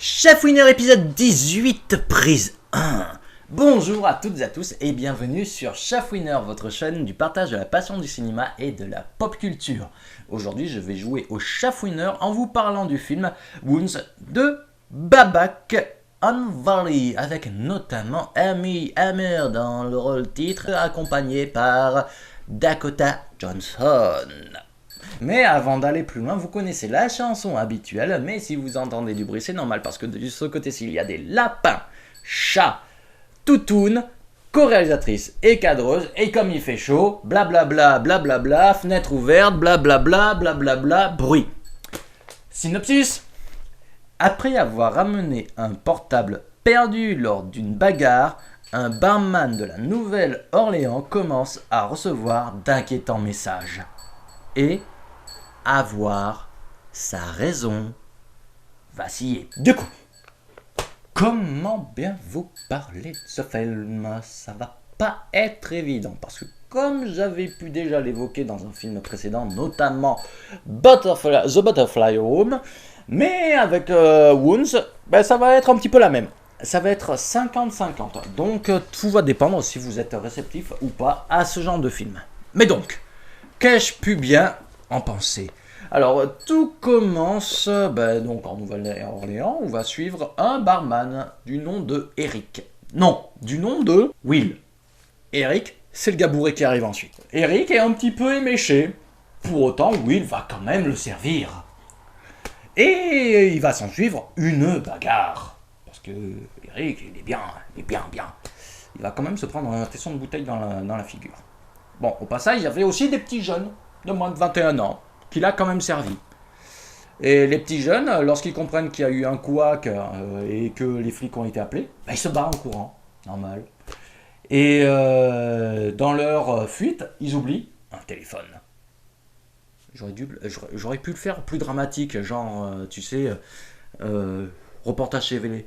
Chef Winner épisode 18, prise 1. Bonjour à toutes et à tous et bienvenue sur Chef Winner, votre chaîne du partage de la passion du cinéma et de la pop culture. Aujourd'hui, je vais jouer au Chef Winner en vous parlant du film Wounds de Babak Anvari, avec notamment Amy Hammer dans le rôle titre, accompagné par Dakota Johnson. Mais avant d'aller plus loin, vous connaissez la chanson habituelle, mais si vous entendez du bruit, c'est normal parce que de ce côté-ci, il y a des lapins, chats, toutounes, co-réalisatrice et cadreuse, et comme il fait chaud, blablabla, blablabla, fenêtre ouverte, blablabla, blablabla, bruit. Synopsis. Après avoir ramené un portable perdu lors d'une bagarre, un barman de la Nouvelle-Orléans commence à recevoir d'inquiétants messages. Et avoir sa raison vaciller. Du coup, comment bien vous parler de ce film? Ça va pas être évident parce que comme j'avais pu déjà l'évoquer dans un film précédent, notamment The Butterfly Room, mais avec Wounds, ça va être un petit peu la même. Ça va être 50-50, donc tout va dépendre si vous êtes réceptif ou pas à ce genre de film. Mais donc, qu'ai-je pu bien en penser? Alors, tout commence donc en Nouvelle-Orléans, on va suivre un barman du nom de Eric. Non, du nom de Will. Eric, c'est le gars bourré qui arrive ensuite. Eric est un petit peu éméché. Pour autant, Will va quand même le servir. Et il va s'en suivre une bagarre. Parce que Eric, il est bien. Il va quand même se prendre un tesson de bouteille dans la figure. Bon, au passage, il y avait aussi des petits jeunes de moins de 21 ans qui l'a quand même servi. Et les petits jeunes, lorsqu'ils comprennent qu'il y a eu un couac et que les flics ont été appelés, ils se barrent en courant, normal. Et dans leur fuite, ils oublient un téléphone. J'aurais pu le faire plus dramatique, genre, reportage CVL.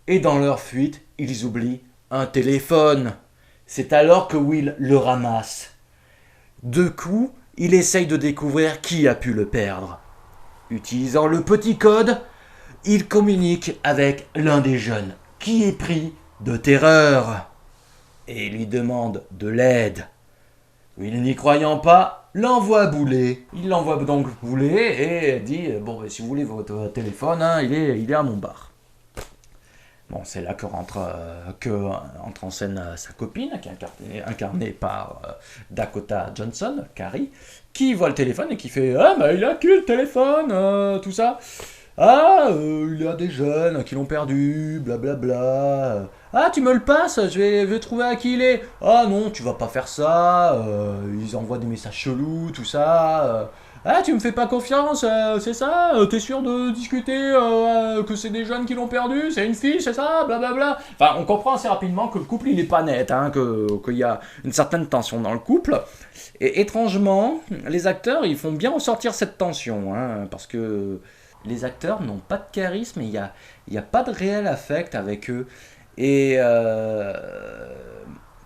Et dans leur fuite, ils oublient un téléphone. C'est alors que Will le ramasse. De coup, il essaye de découvrir qui a pu le perdre. Utilisant le petit code, il communique avec l'un des jeunes qui est pris de terreur et lui demande de l'aide. Will, n'y croyant pas, l'envoie bouler. Il l'envoie donc bouler et dit « Bon, si vous voulez votre téléphone, il est à mon bar. » Bon, c'est là que entre en scène sa copine, qui est incarnée par Dakota Johnson, Carrie, qui voit le téléphone et qui fait « Ah, il a qui le téléphone, tout ça. Il y a des jeunes qui l'ont perdu, blablabla. Ah, tu me le passes, je vais trouver à qui il est. Ah non, tu vas pas faire ça. Ils envoient des messages chelous, tout ça. Ah, tu me fais pas confiance, c'est ça? T'es sûr de discuter que c'est des jeunes qui l'ont perdu? C'est une fille, c'est ça? Blablabla. Enfin, on comprend assez rapidement que le couple, il est pas net, qu'il y a une certaine tension dans le couple. Et étrangement, les acteurs, ils font bien ressortir cette tension, parce que les acteurs n'ont pas de charisme et il n'y a pas de réel affect avec eux. Et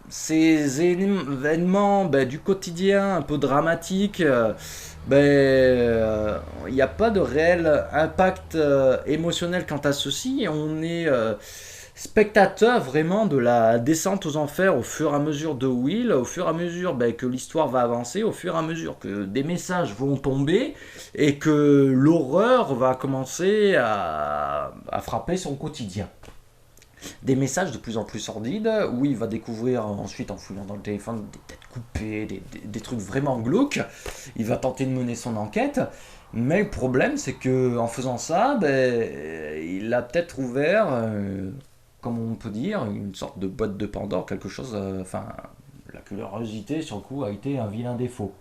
ces événements du quotidien un peu dramatiques, il n'y a pas de réel impact émotionnel quant à ceci. On est spectateur vraiment de la descente aux enfers au fur et à mesure de Will, au fur et à mesure que l'histoire va avancer, au fur et à mesure que des messages vont tomber et que l'horreur va commencer à frapper son quotidien. Des messages de plus en plus sordides, où il va découvrir ensuite en fouillant dans le téléphone des têtes coupées, des trucs vraiment glauques. Il va tenter de mener son enquête, mais le problème c'est que en faisant ça, il a peut-être ouvert, comme on peut dire, une sorte de boîte de Pandore, quelque chose, la curiosité sur le coup a été un vilain défaut.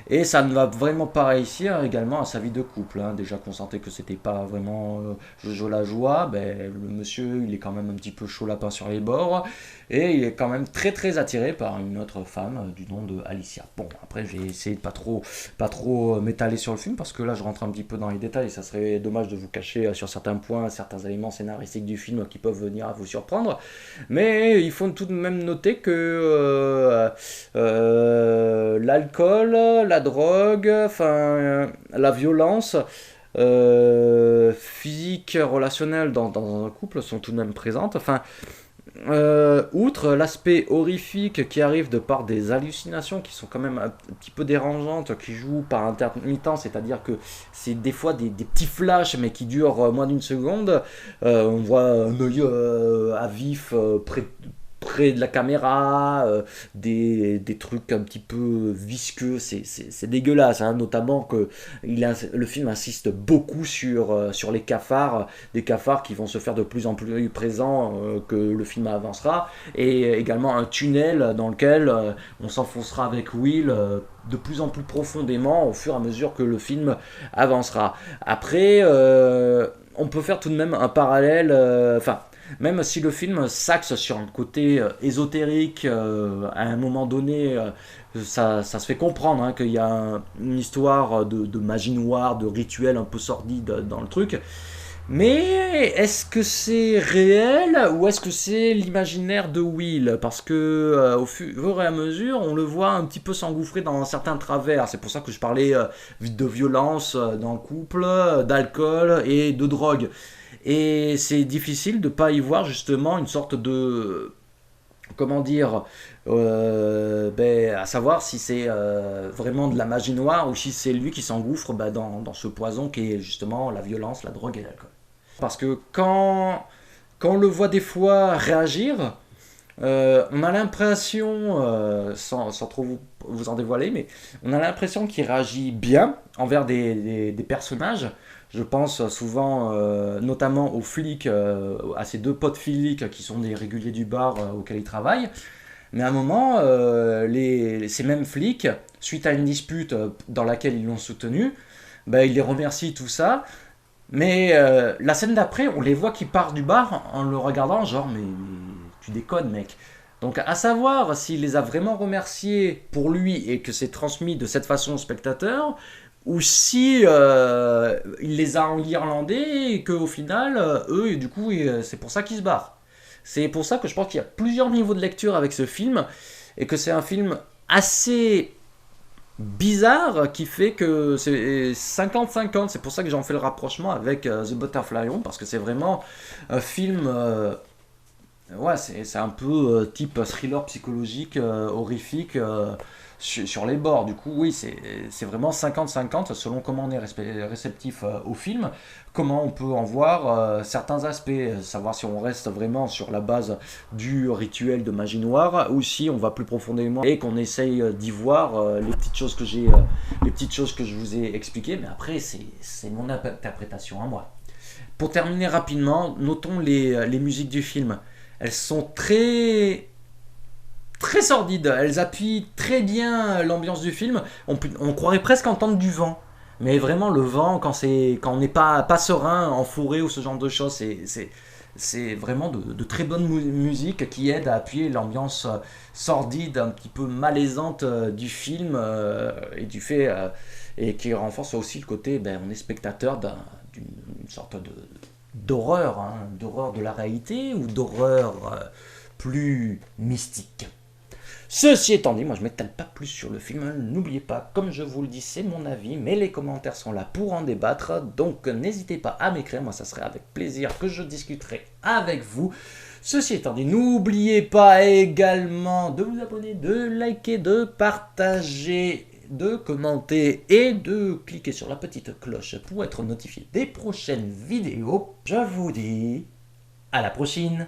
Et ça ne va vraiment pas réussir également à sa vie de couple. Déjà qu'on sentait que c'était pas vraiment Jojo la joie, le monsieur il est quand même un petit peu chaud lapin sur les bords. Et il est quand même très très attiré par une autre femme du nom de Alicia. Bon, après j'ai essayé de pas trop m'étaler sur le film parce que là je rentre un petit peu dans les détails. Ça serait dommage de vous cacher sur certains points, certains éléments scénaristiques du film qui peuvent venir à vous surprendre. Mais il faut tout de même noter que l'alcool, la drogue, la violence physiques, relationnelles dans un couple sont tout de même présentes. Enfin, outre l'aspect horrifique qui arrive de par des hallucinations qui sont quand même un petit peu dérangeantes, qui jouent par intermittence, c'est-à-dire que c'est des fois des petits flashs mais qui durent moins d'une seconde. On voit un œil à vif près de la caméra, des trucs un petit peu visqueux, c'est dégueulasse, hein, notamment que le film insiste beaucoup sur les cafards, des cafards qui vont se faire de plus en plus présents que le film avancera, et également un tunnel dans lequel on s'enfoncera avec Will de plus en plus profondément au fur et à mesure que le film avancera. Après, on peut faire tout de même un parallèle, enfin, même si le film s'axe sur un côté ésotérique, à un moment donné, ça se fait comprendre, hein, qu'il y a une histoire de magie noire, de rituel un peu sordide dans le truc. Mais est-ce que c'est réel ou est-ce que c'est l'imaginaire de Will? Parce que au fur et à mesure, on le voit un petit peu s'engouffrer dans certains travers. C'est pour ça que je parlais de violence dans le couple, d'alcool et de drogue. Et c'est difficile de ne pas y voir justement une sorte de, comment dire, à savoir si c'est vraiment de la magie noire ou si c'est lui qui s'engouffre dans ce poison qui est justement la violence, la drogue et l'alcool. Parce que quand on le voit des fois réagir, on a l'impression, sans trop vous en dévoiler, mais on a l'impression qu'il réagit bien envers des personnages. Je pense souvent, notamment aux flics, à ces deux potes flics qui sont des réguliers du bar auquel ils travaillent. Mais à un moment, ces mêmes flics, suite à une dispute dans laquelle ils l'ont soutenu, ils les remercient, tout ça. Mais la scène d'après, on les voit qui partent du bar en le regardant, genre, mais tu déconnes, mec. Donc, à savoir s'il les a vraiment remerciés pour lui et que c'est transmis de cette façon au spectateur, ou si il les a en irlandais et qu'au final, eux, du coup, c'est pour ça qu'ils se barrent. C'est pour ça que je pense qu'il y a plusieurs niveaux de lecture avec ce film et que c'est un film assez bizarre qui fait que c'est 50-50. C'est pour ça que j'en fais le rapprochement avec The Butterfly Room, parce que c'est vraiment un film, ouais, c'est un peu type thriller psychologique, horrifique, sur les bords. Du coup, oui, c'est vraiment 50-50 selon comment on est réceptif au film, comment on peut en voir certains aspects, savoir si on reste vraiment sur la base du rituel de magie noire ou si on va plus profondément et qu'on essaye d'y voir les petites choses que je vous ai expliquées. Mais après, c'est mon interprétation à moi. Pour terminer rapidement, notons les musiques du film. Elles sont très sordides, elles appuient très bien l'ambiance du film. On croirait presque entendre du vent. Mais vraiment, le vent, quand on n'est pas serein, enfourré ou ce genre de choses, c'est vraiment de très bonne musique qui aide à appuyer l'ambiance sordide, un petit peu malaisante du film et du fait et qui renforce aussi le côté, on est spectateur d'une sorte d'horreur, hein, d'horreur de la réalité ou d'horreur plus mystique. Ceci étant dit, moi je ne m'étale pas plus sur le film. N'oubliez pas, comme je vous le dis, c'est mon avis, mais les commentaires sont là pour en débattre. Donc n'hésitez pas à m'écrire, moi ça serait avec plaisir que je discuterai avec vous. Ceci étant dit, n'oubliez pas également de vous abonner, de liker, de partager, de commenter et de cliquer sur la petite cloche pour être notifié des prochaines vidéos. Je vous dis à la prochaine.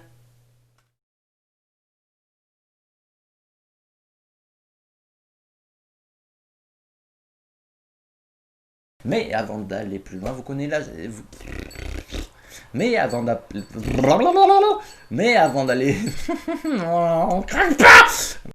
Mais avant d'aller plus loin, vous connaissez Mais avant d'aller... Mais avant d'aller... On craque pas.